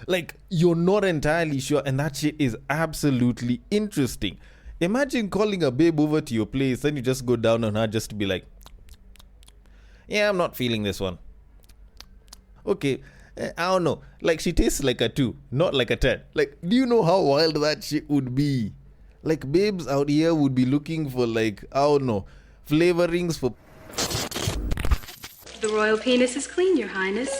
Like, you're not entirely sure, and that shit is absolutely interesting. Imagine calling a babe over to your place, then you just go down on her just to be like, yeah, I'm not feeling this one. Okay, I don't know. Like, she tastes like a 2, not like a 10. Like, do you know how wild that shit would be? Like, babes out here would be looking for, like, I don't know, flavorings for... The royal penis is clean, Your Highness.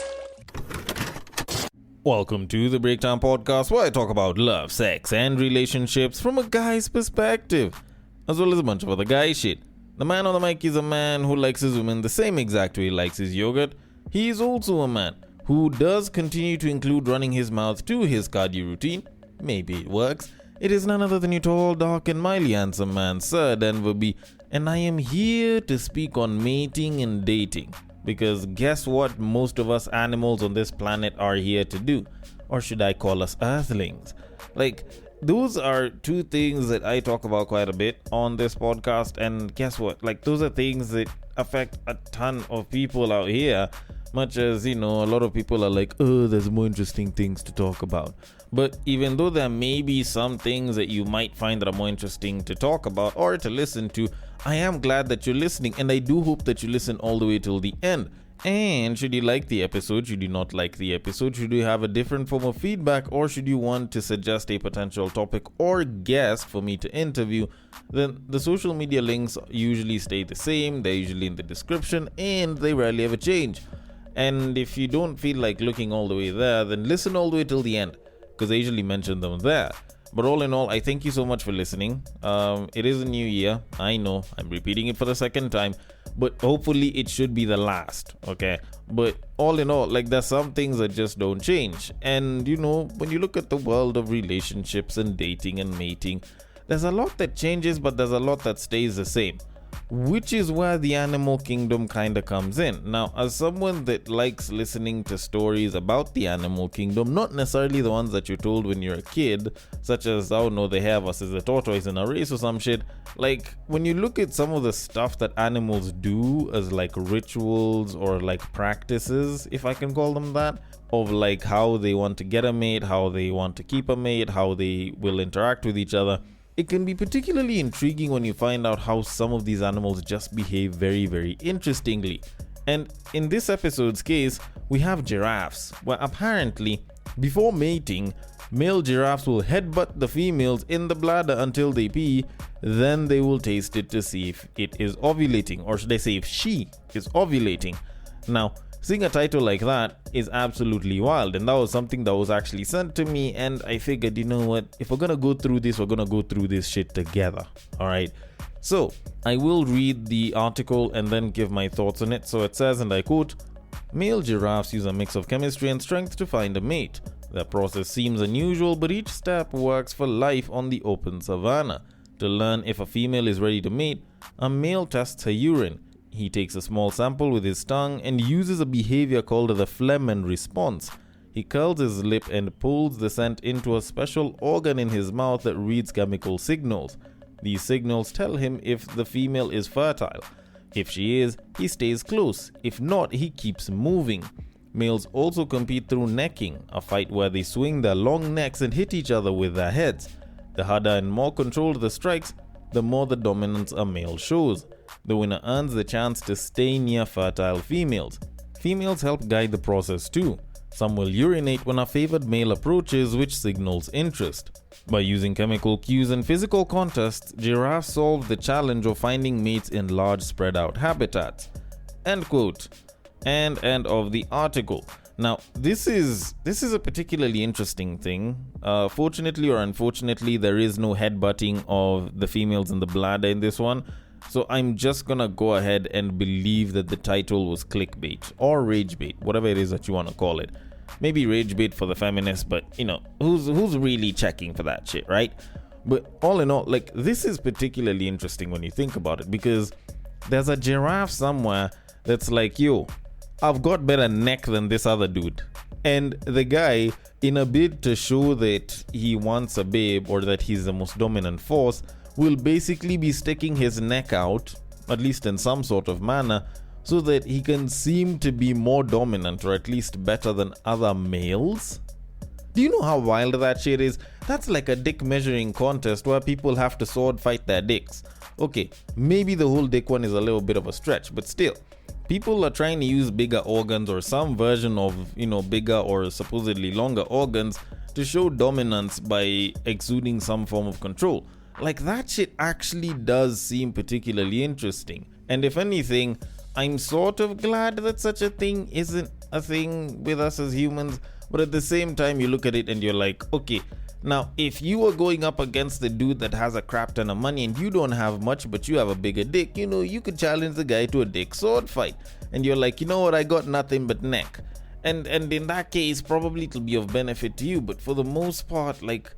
Welcome to the Breakdown Podcast, where I talk about love, sex, and relationships from a guy's perspective, as well as a bunch of other guy shit. The man on the mic is a man who likes his women the same exact way he likes his yogurt. He is also a man who does continue to include running his mouth to his cardio routine. Maybe it works. It is none other than your tall, dark, and mildly handsome man, Sir Denver B. And I am here to speak on mating and dating. Because guess what most of us animals on this planet are here to do? Or should I call us earthlings? Like, those are two things that I talk about quite a bit on this podcast. And guess what? Like, those are things that affect a ton of people out here. Much as, you know, a lot of people are like, oh, there's more interesting things to talk about. But even though there may be some things that you might find that are more interesting to talk about or to listen to, I am glad that you're listening, and I do hope that you listen all the way till the end. And should you like the episode, should you not like the episode, should you have a different form of feedback, or should you want to suggest a potential topic or guest for me to interview, then the social media links usually stay the same. They're usually in the description, and they rarely ever change. And if you don't feel like looking all the way there, then listen all the way till the end, because I usually mention them there. But all in all, I thank you so much for listening. It is a new year. I know, I'm repeating it for the second time, but hopefully it should be the last, okay? But all in all, like, there's some things that just don't change. And, you know, when you look at the world of relationships and dating and mating, there's a lot that changes, but there's a lot that stays the same. Which is where the animal kingdom kind of comes in. Now, as someone that likes listening to stories about the animal kingdom, not necessarily the ones that you're told when you're a kid, such as, oh no, they have us as a tortoise in a race or some shit. Like, when you look at some of the stuff that animals do as like rituals or like practices, if I can call them that, of like how they want to get a mate, how they want to keep a mate, how they will interact with each other, it can be particularly intriguing when you find out how some of these animals just behave very, very interestingly. And in this episode's case, we have giraffes, where apparently, before mating, male giraffes will headbutt the females in the bladder until they pee, then they will taste it to see if it is ovulating, or should I say if she is ovulating. Now, seeing a title like that is absolutely wild, and that was something that was actually sent to me, and I figured, you know what, if we're gonna go through this, we're gonna go through this shit together. Alright, so I will read the article and then give my thoughts on it. So it says, and I quote, male giraffes use a mix of chemistry and strength to find a mate. Their process seems unusual, but each step works for life on the open savanna. To learn if a female is ready to mate, a male tests her urine. He takes a small sample with his tongue and uses a behavior called the phlegm response. He curls his lip and pulls the scent into a special organ in his mouth that reads chemical signals. These signals tell him if the female is fertile. If she is, he stays close. If not, he keeps moving. Males also compete through necking, a fight where they swing their long necks and hit each other with their heads. The harder and more controlled the strikes, the more the dominance a male shows. The winner earns the chance to stay near fertile females. Females help guide the process too. Some will urinate when a favored male approaches, which signals interest. By using chemical cues and physical contests, giraffes solve the challenge of finding mates in large spread out habitats. End quote. And end of the article. Now, this is a particularly interesting thing. Fortunately or unfortunately, there is no headbutting of the females in the bladder in this one. So I'm just gonna go ahead and believe that the title was clickbait or rage bait, whatever it is that you want to call it. Maybe rage bait for the feminists, but you know, who's really checking for that shit, right? But all in all, like, this is particularly interesting when you think about it, because there's a giraffe somewhere that's like, yo, I've got better neck than this other dude. And the guy, in a bid to show that he wants a babe or that he's the most dominant force, will basically be sticking his neck out, at least in some sort of manner, so that he can seem to be more dominant, or at least better than other males. Do you know how wild that shit is? That's like a dick measuring contest where people have to sword fight their dicks. Okay, maybe the whole dick one is a little bit of a stretch, but still. People are trying to use bigger organs or some version of, bigger or supposedly longer organs to show dominance by exuding some form of control. Like, that shit actually does seem particularly interesting. And if anything, I'm sort of glad that such a thing isn't a thing with us as humans. But at the same time, you look at it and you're like, okay, now if you are going up against the dude that has a crap ton of money and you don't have much but you have a bigger dick, you could challenge the guy to a dick sword fight. And you're like, you know what, I got nothing but neck. And in that case, probably it'll be of benefit to you. But for the most part, like,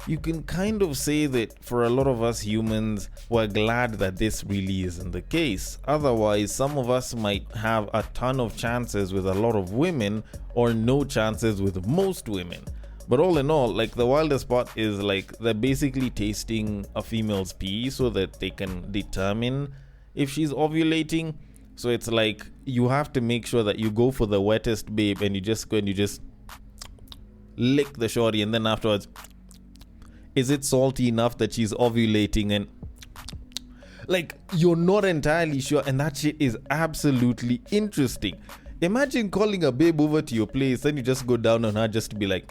you can kind of say that for a lot of us humans, we're glad that this really isn't the case. Otherwise, some of us might have a ton of chances with a lot of women or no chances with most women. But all in all, like, the wildest part is, like, they're basically tasting a female's pee so that they can determine if she's ovulating. So it's like, you have to make sure that you go for the wettest babe and you just go and you just lick the shorty, and then afterwards, is it salty enough that she's ovulating? And like, you're not entirely sure, and that shit is absolutely interesting. Imagine calling a babe over to your place, then you just go down on her just to be like,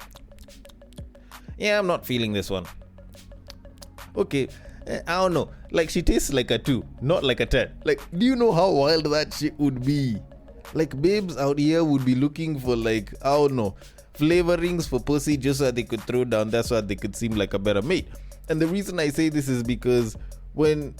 yeah, I'm not feeling this one. Okay, I don't know. Like, she tastes like a 2, not like a 10. Like, do you know how wild that shit would be? Like, babes out here would be looking for, like, I don't know, flavorings for pussy just so that they could throw down. That's why they could seem like a better mate. And the reason I say this is because when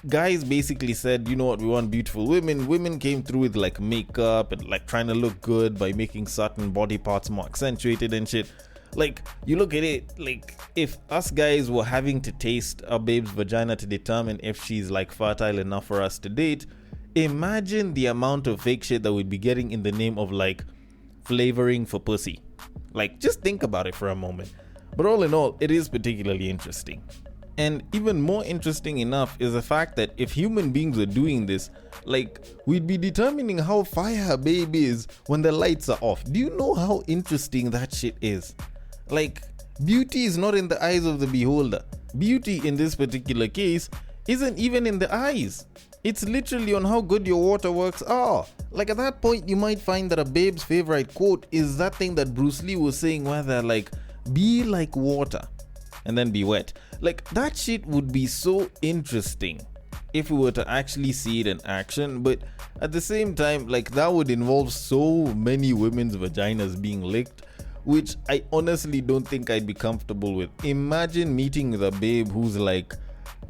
guys basically said, you know what, we want beautiful women came through with like makeup and like trying to look good by making certain body parts more accentuated and shit. Like, you look at it, like, if us guys were having to taste a babe's vagina to determine if she's like fertile enough for us to date, imagine the amount of fake shit that we'd be getting in the name of like flavoring for pussy. Like, just think about it for a moment. But all in all, it is particularly interesting. And even more interesting enough is the fact that if human beings were doing this, like, we'd be determining how fire a babe is when the lights are off. Do you know how interesting that shit is? Like, beauty is not in the eyes of the beholder. Beauty in this particular case isn't even in the eyes. It's literally on how good your waterworks are. Like, at that point, you might find that a babe's favorite quote is that thing that Bruce Lee was saying, where they're like, be like water and then be wet. Like, that shit would be so interesting if we were to actually see it in action. But at the same time, like, that would involve so many women's vaginas being licked, which I honestly don't think I'd be comfortable with. Imagine meeting with a babe who's like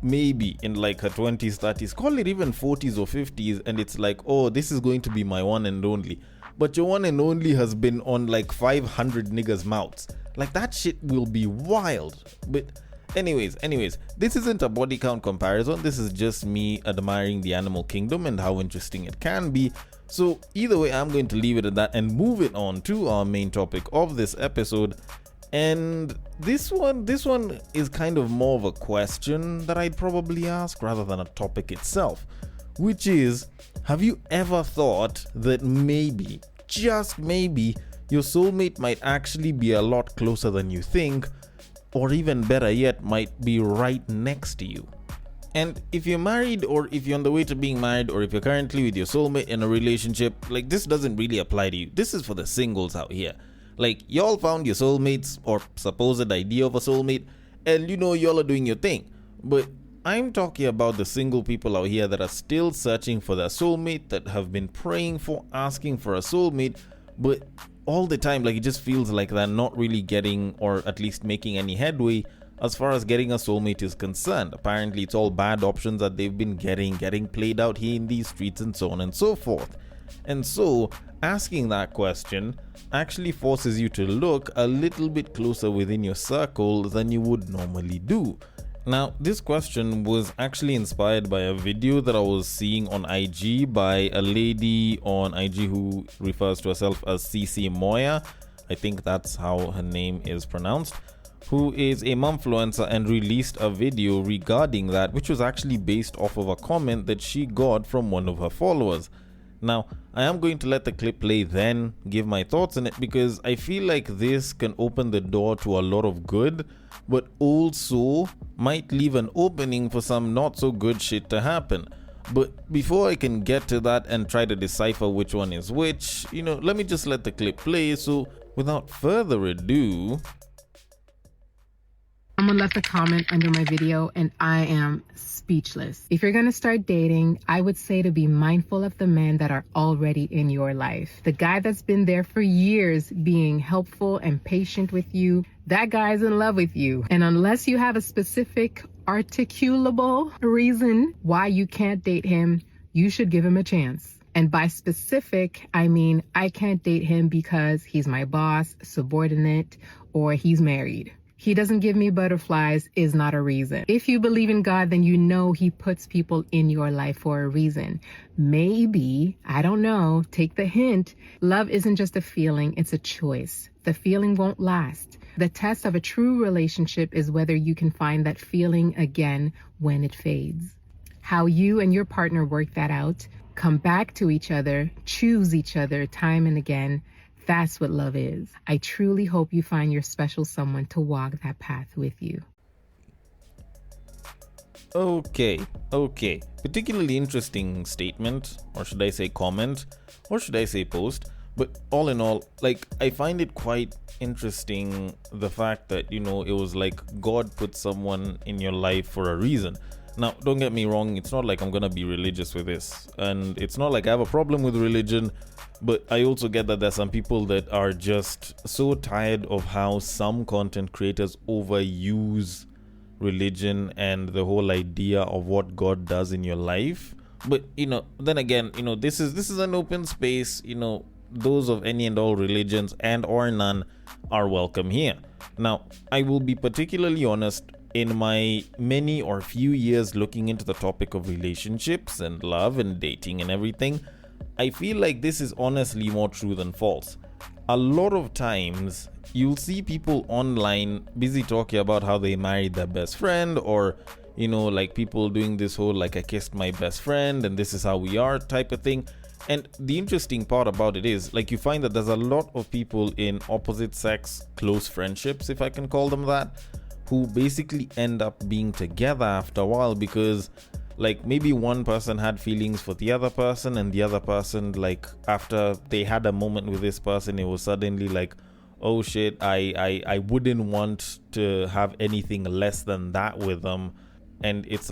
maybe in like her 20s, 30s, call it even 40s or 50s, and it's like, oh, this is going to be my one and only. But your one and only has been on like 500 niggas' mouths. Like, that shit will be wild. But anyways, this isn't a body count comparison. This is just me admiring the animal kingdom and how interesting it can be. So either way, I'm going to leave it at that and move it on to our main topic of this episode. And this one is kind of more of a question that I'd probably ask rather than a topic itself, which is, have you ever thought that maybe, just maybe, your soulmate might actually be a lot closer than you think, or even better yet, might be right next to you? And if you're married, or if you're on the way to being married, or if you're currently with your soulmate in a relationship, like, this doesn't really apply to you. This is for the singles out here. Like, y'all found your soulmates, or supposed idea of a soulmate, and y'all are doing your thing. But I'm talking about the single people out here that are still searching for their soulmate, that have been praying for, asking for a soulmate, but all the time, like, it just feels like they're not really getting, or at least making any headway as far as getting a soulmate is concerned. Apparently, it's all bad options that they've been getting played out here in these streets and so on and so forth. And so, asking that question actually forces you to look a little bit closer within your circle than you would normally do. Now, this question was actually inspired by a video that I was seeing on IG by a lady on IG who refers to herself as CC Moya. I think that's how her name is pronounced, who is a momfluencer and released a video regarding that, which was actually based off of a comment that she got from one of her followers. Now, I am going to let the clip play, then give my thoughts on it, because I feel like this can open the door to a lot of good, but also might leave an opening for some not so good shit to happen. But before I can get to that and try to decipher which one is which, let me just let the clip play. So without further ado, someone left a comment under my video and I am speechless. If you're going to start dating, I would say to be mindful of the men that are already in your life. The guy that's been there for years being helpful and patient with you, that guy's in love with you. And unless you have a specific articulable reason why you can't date him, you should give him a chance. And by specific, I mean I can't date him because he's my boss, subordinate, or he's married. He doesn't give me butterflies is not a reason. If you believe in God, then you know he puts people in your life for a reason. Maybe, I don't know, take the hint. Love isn't just a feeling, it's a choice. The feeling won't last. The test of a true relationship is whether you can find that feeling again when it fades. How you and your partner work that out, come back to each other, choose each other time and again. That's what love is. I truly hope you find your special someone to walk that path with you. Okay. Particularly interesting statement, or should I say comment, or should I say post. But all in all, I find it quite interesting, the fact that, it was like God put someone in your life for a reason. Now, don't get me wrong, it's not like I'm gonna be religious with this, and it's not like I have a problem with religion, but I also get that there's some people that are just so tired of how some content creators overuse religion and the whole idea of what God does in your life. But, then again, this is an open space, those of any and all religions and or none are welcome here. Now, I will be particularly honest, in my many or few years looking into the topic of relationships and love and dating and everything, I feel like this is honestly more true than false. A lot of times, you'll see people online busy talking about how they married their best friend, or, people doing this whole, I kissed my best friend and this is how we are type of thing. And the interesting part about it is, you find that there's a lot of people in opposite sex close friendships, if I can call them that, who basically end up being together after a while because maybe one person had feelings for the other person, and the other person, after they had a moment with this person, it was suddenly oh shit, I wouldn't want to have anything less than that with them. And it's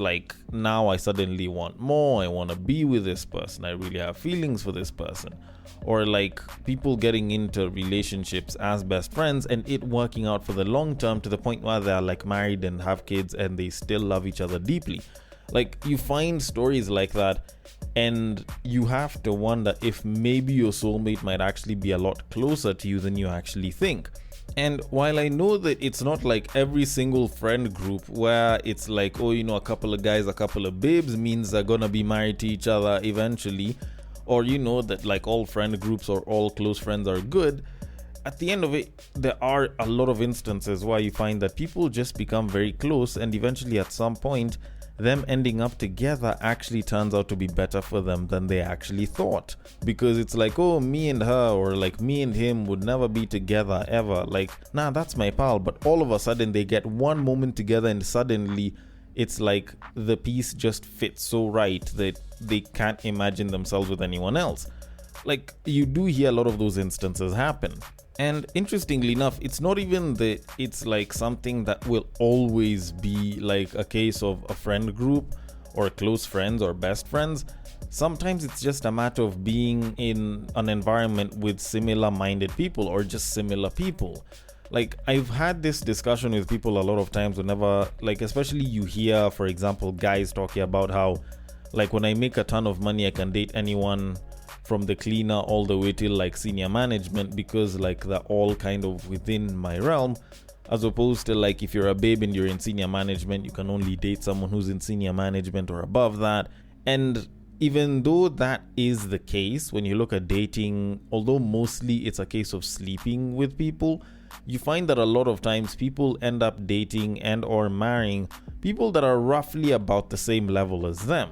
now I suddenly want more. I want to be with this person. I really have feelings for this person. Or people getting into relationships as best friends and it working out for the long term to the point where they're married and have kids and they still love each other deeply. You find stories like that, and you have to wonder if maybe your soulmate might actually be a lot closer to you than you actually think. And while I know that it's not every single friend group where it's a couple of guys, a couple of babes means they're gonna be married to each other eventually, or that all friend groups or all close friends are good, at the end of it, there are a lot of instances where you find that people just become very close, and eventually at some point them ending up together actually turns out to be better for them than they actually thought, because it's me and her, or me and him would never be together ever, nah, that's my pal. But all of a sudden they get one moment together and suddenly it's the piece just fits so right that they can't imagine themselves with anyone else. You do hear a lot of those instances happen. And interestingly enough, it's not even that it's something that will always be a case of a friend group or close friends or best friends. Sometimes it's just a matter of being in an environment with similar minded people or just similar people. I've had this discussion with people a lot of times whenever, especially you hear, for example, guys talking about how, when I make a ton of money, I can date anyone from the cleaner all the way till senior management, because they're all kind of within my realm, as opposed to if you're a babe and you're in senior management, you can only date someone who's in senior management or above that. And even though that is the case when you look at dating, although mostly it's a case of sleeping with people, you find that a lot of times people end up dating and or marrying people that are roughly about the same level as them.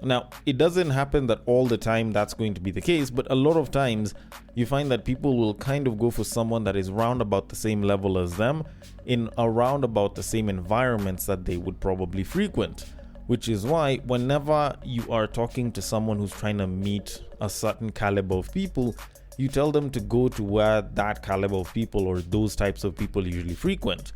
Now, it doesn't happen that all the time that's going to be the case, but a lot of times you find that people will kind of go for someone that is round about the same level as them in around about the same environments that they would probably frequent. Which is why whenever you are talking to someone who's trying to meet a certain caliber of people, you tell them to go to where that caliber of people or those types of people usually frequent.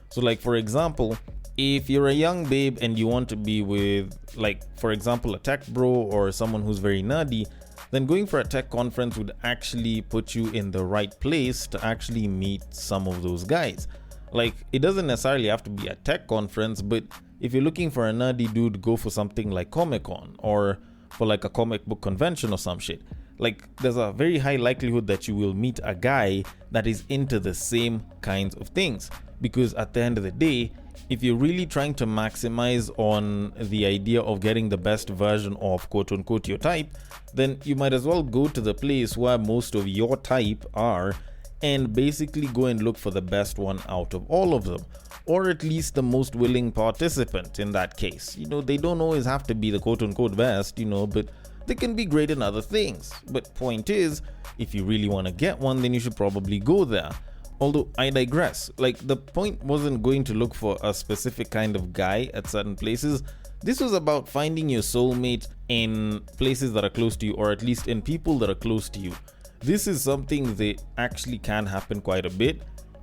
So like, for example, if you're a young babe and you want to be with, like, for example, a tech bro or someone who's very nerdy, then going for a tech conference would actually put you in the right place to actually meet some of those guys. Like, it doesn't necessarily have to be a tech conference, but if you're looking for a nerdy dude, go for something like Comic-Con or for like a comic book convention or some shit. Like, there's a very high likelihood that you will meet a guy that is into the same kinds of things. Because at the end of the day, if you're really trying to maximize on the idea of getting the best version of quote unquote your type, then you might as well go to the place where most of your type are and basically go and look for the best one out of all of them, or at least the most willing participant in that case. They don't always have to be the quote unquote best, but they can be great in other things. But point is, if you really want to get one, then you should probably go there. Although I digress, like, the point wasn't going to look for a specific kind of guy at certain places. This was about finding your soulmate in places that are close to you, or at least in people that are close to you. This is something that actually can happen quite a bit.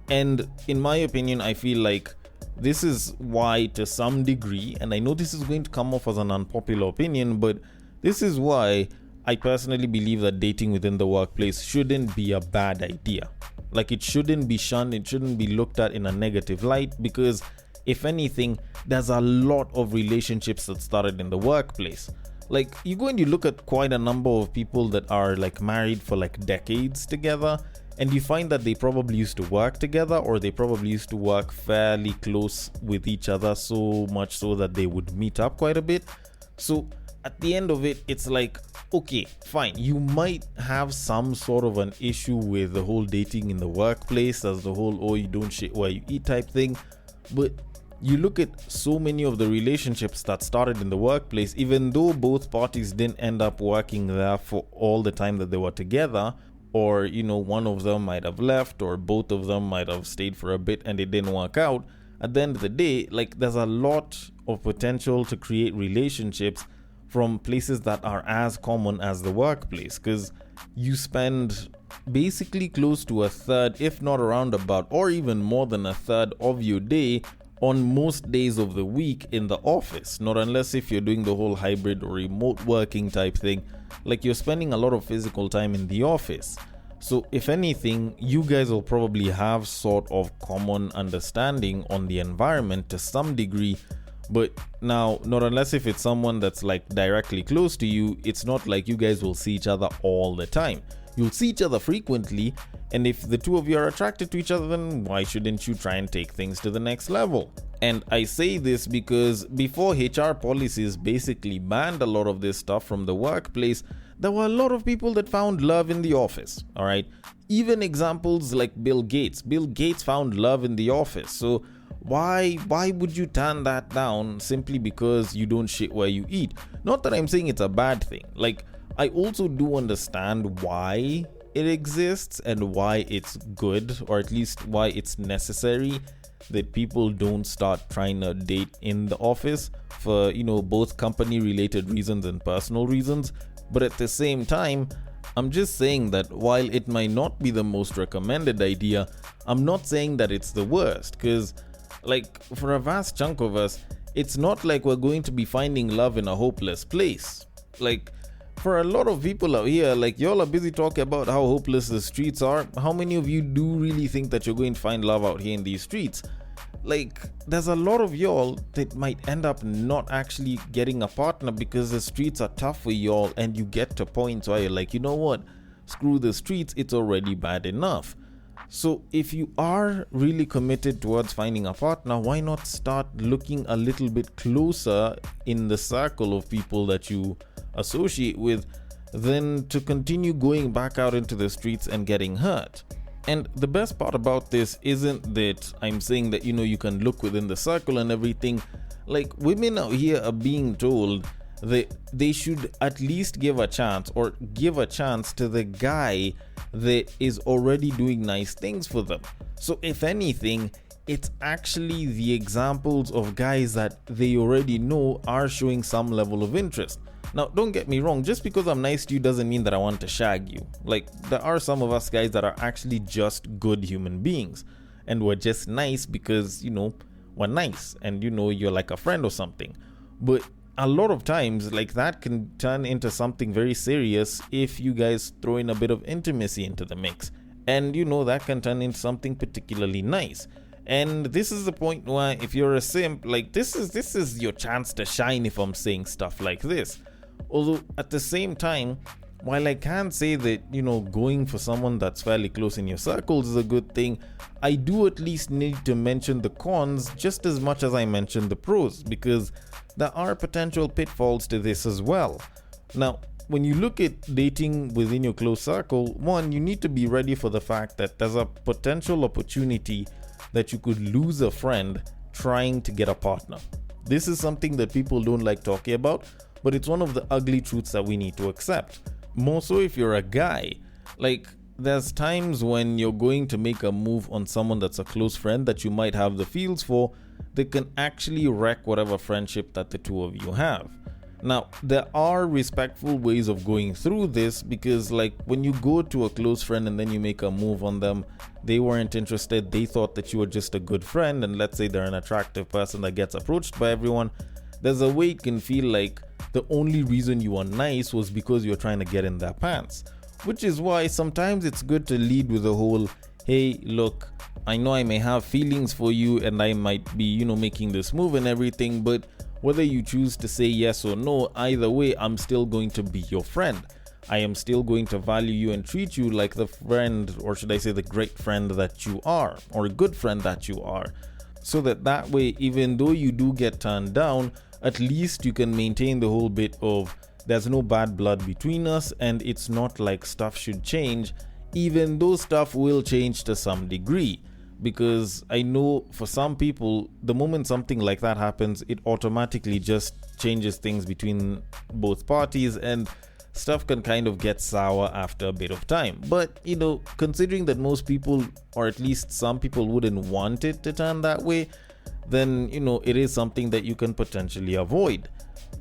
And in my opinion, I feel like this is why, to some degree, and I know this is going to come off as an unpopular opinion, but this is why I personally believe that dating within the workplace shouldn't be a bad idea. Like, it shouldn't be shunned, it shouldn't be looked at in a negative light, because if anything, there's a lot of relationships that started in the workplace. Like, you go and you look at quite a number of people that are like married for like decades together, and you find that they probably used to work together, or they probably used to work fairly close with each other, so much so that they would meet up quite a bit. So at the end of it, it's like, okay, fine, you might have some sort of an issue with the whole dating in the workplace, as the whole, oh, you don't shit where you eat type thing, but you look at so many of the relationships that started in the workplace, even though both parties didn't end up working there for all the time that they were together, or one of them might have left, or both of them might have stayed for a bit and it didn't work out. At the end of the day, like, there's a lot of potential to create relationships from places that are as common as the workplace, because you spend basically close to a third, if not around about, or even more than a third of your day on most days of the week in the office. Not unless if you're doing the whole hybrid or remote working type thing, like, you're spending a lot of physical time in the office. So if anything, you guys will probably have sort of common understanding on the environment to some degree. But now, not unless if it's someone that's like directly close to you, it's not like you guys will see each other all the time. You'll see each other frequently, and if the two of you are attracted to each other, then why shouldn't you try and take things to the next level? And I say this because before HR policies basically banned a lot of this stuff from the workplace, there were a lot of people that found love in the office, all right? Even examples like Bill Gates. Bill Gates found love in the office. So why would you turn that down simply because you don't shit where you eat? Not that I'm saying it's a bad thing. Like, I also do understand why it exists and why it's good, or at least why it's necessary that people don't start trying to date in the office for, both company related reasons and personal reasons. But at the same time, I'm just saying that while it might not be the most recommended idea, I'm not saying that it's the worst, because like, for a vast chunk of us, it's not like we're going to be finding love in a hopeless place. Like, for a lot of people out here, like, y'all are busy talking about how hopeless the streets are. How many of you do really think that you're going to find love out here in these streets? Like, there's a lot of y'all that might end up not actually getting a partner because the streets are tough for y'all, and you get to points where you're like, you know what, screw the streets, it's already bad enough. So if you are really committed towards finding a partner, why not start looking a little bit closer in the circle of people that you associate with than to continue going back out into the streets and getting hurt? And the best part about this isn't that I'm saying that, you can look within the circle and everything. Like, women out here are being told they should at least give a chance, or give a chance to the guy that is already doing nice things for them. So if anything, it's actually the examples of guys that they already know are showing some level of interest. Now, don't get me wrong, just because I'm nice to you doesn't mean that I want to shag you. Like, there are some of us guys that are actually just good human beings, and we're just nice because, we're nice, and you're like a friend or something. But a lot of times, like, that can turn into something very serious if you guys throw in a bit of intimacy into the mix. And that can turn into something particularly nice. And this is the point where if you're a simp, like, this is your chance to shine if I'm saying stuff like this. Although at the same time, while I can't say that, going for someone that's fairly close in your circles is a good thing, I do at least need to mention the cons just as much as I mention the pros, because there are potential pitfalls to this as well. Now, when you look at dating within your close circle, one, you need to be ready for the fact that there's a potential opportunity that you could lose a friend trying to get a partner. This is something that people don't like talking about, but it's one of the ugly truths that we need to accept. More so if you're a guy. Like, there's times when you're going to make a move on someone that's a close friend that you might have the feels for, that can actually wreck whatever friendship that the two of you have. Now, there are respectful ways of going through this, because like when you go to a close friend and then you make a move on them, they weren't interested, they thought that you were just a good friend, and let's say they're an attractive person that gets approached by everyone, there's a way it can feel like the only reason you are nice was because you're trying to get in their pants. Which is why sometimes it's good to lead with the whole, hey, look, I know I may have feelings for you and I might be, making this move and everything, but whether you choose to say yes or no, either way, I'm still going to be your friend. I am still going to value you and treat you like the friend, or should I say the great friend that you are, or a good friend that you are. So that way, even though you do get turned down, at least you can maintain the whole bit of there's no bad blood between us, and it's not like stuff should change, even though stuff will change to some degree. Because I know for some people, the moment something like that happens, it automatically just changes things between both parties, and stuff can kind of get sour after a bit of time. But, considering that most people, or at least some people, wouldn't want it to turn that way, then, it is something that you can potentially avoid.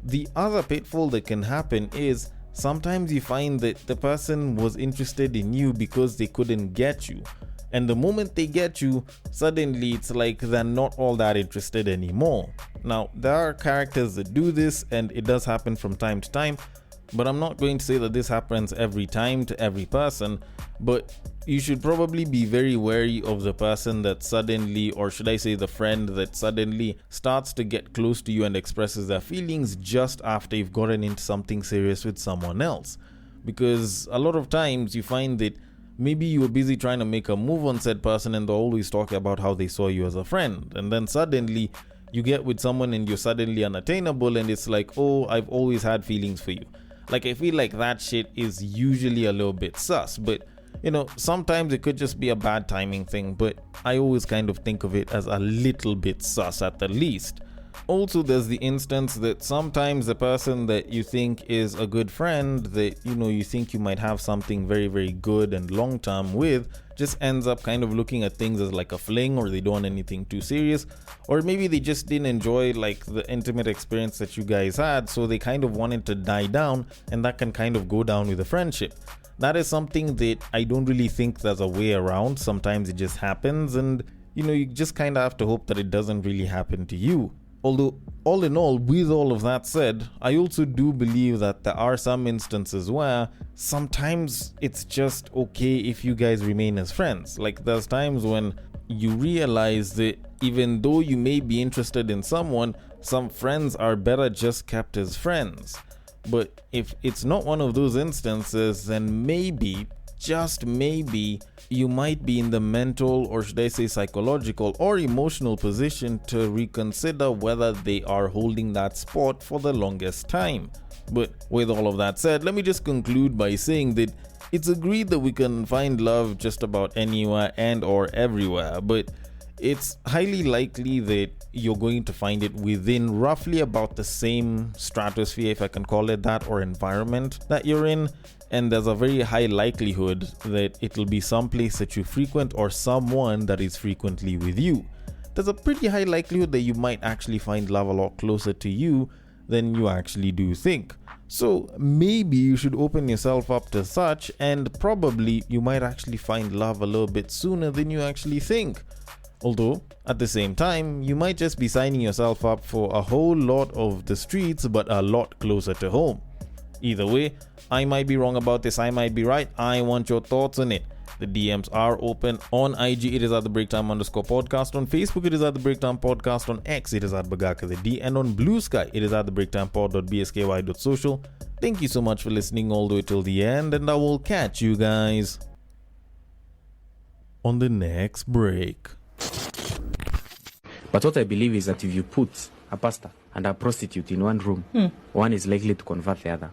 The other pitfall that can happen is sometimes you find that the person was interested in you because they couldn't get you. And the moment they get you, suddenly it's like they're not all that interested anymore. Now, there are characters that do this, and it does happen from time to time, but I'm not going to say that this happens every time to every person. But you should probably be very wary of the person that suddenly, or should I say the friend that suddenly starts to get close to you and expresses their feelings just after you've gotten into something serious with someone else. Because a lot of times you find that maybe you were busy trying to make a move on said person, and they're always talking about how they saw you as a friend, and then suddenly you get with someone and you're suddenly unattainable, and it's like, oh, I've always had feelings for you. Like, I feel like that shit is usually a little bit sus, but sometimes it could just be a bad timing thing, but I always kind of think of it as a little bit sus at the least. Also, there's the instance that sometimes the person that you think is a good friend, that you think you might have something very, very good and long term with, just ends up kind of looking at things as like a fling, or they don't want anything too serious, or maybe they just didn't enjoy like the intimate experience that you guys had, so they kind of wanted to die down, and that can kind of go down with the friendship. That is something that I don't really think there's a way around. Sometimes it just happens, and you just kind of have to hope that it doesn't really happen to you. Although, all in all, with all of that said, I also do believe that there are some instances where sometimes it's just okay if you guys remain as friends. Like, there's times when you realize that even though you may be interested in someone, some friends are better just kept as friends. But if it's not one of those instances, then maybe, just maybe, you might be in the mental, or should I say psychological or emotional position to reconsider whether they are holding that spot for the longest time. But with all of that said, let me just conclude by saying that it's agreed that we can find love just about anywhere and or everywhere, but it's highly likely that you're going to find it within roughly about the same stratosphere, if I can call it that, or environment that you're in. And there's a very high likelihood that it'll be someplace that you frequent or someone that is frequently with you. There's a pretty high likelihood that you might actually find love a lot closer to you than you actually do think. So maybe you should open yourself up to such, and probably you might actually find love a little bit sooner than you actually think. Although, at the same time, you might just be signing yourself up for a whole lot of the streets, but a lot closer to home. Either way, I might be wrong about this, I might be right. I want your thoughts on it. The DMs are open. On IG, it is at the breaktime_podcast. On Facebook, it is at the breaktime podcast. On X, it is at Bagaka the D. And on Bluesky, it is at the breaktimepod.bsky.social. Thank you so much for listening all the way till the end, and I will catch you guys on the next break. But what I believe is that if you put a pastor and a prostitute in one room, one is likely to convert the other.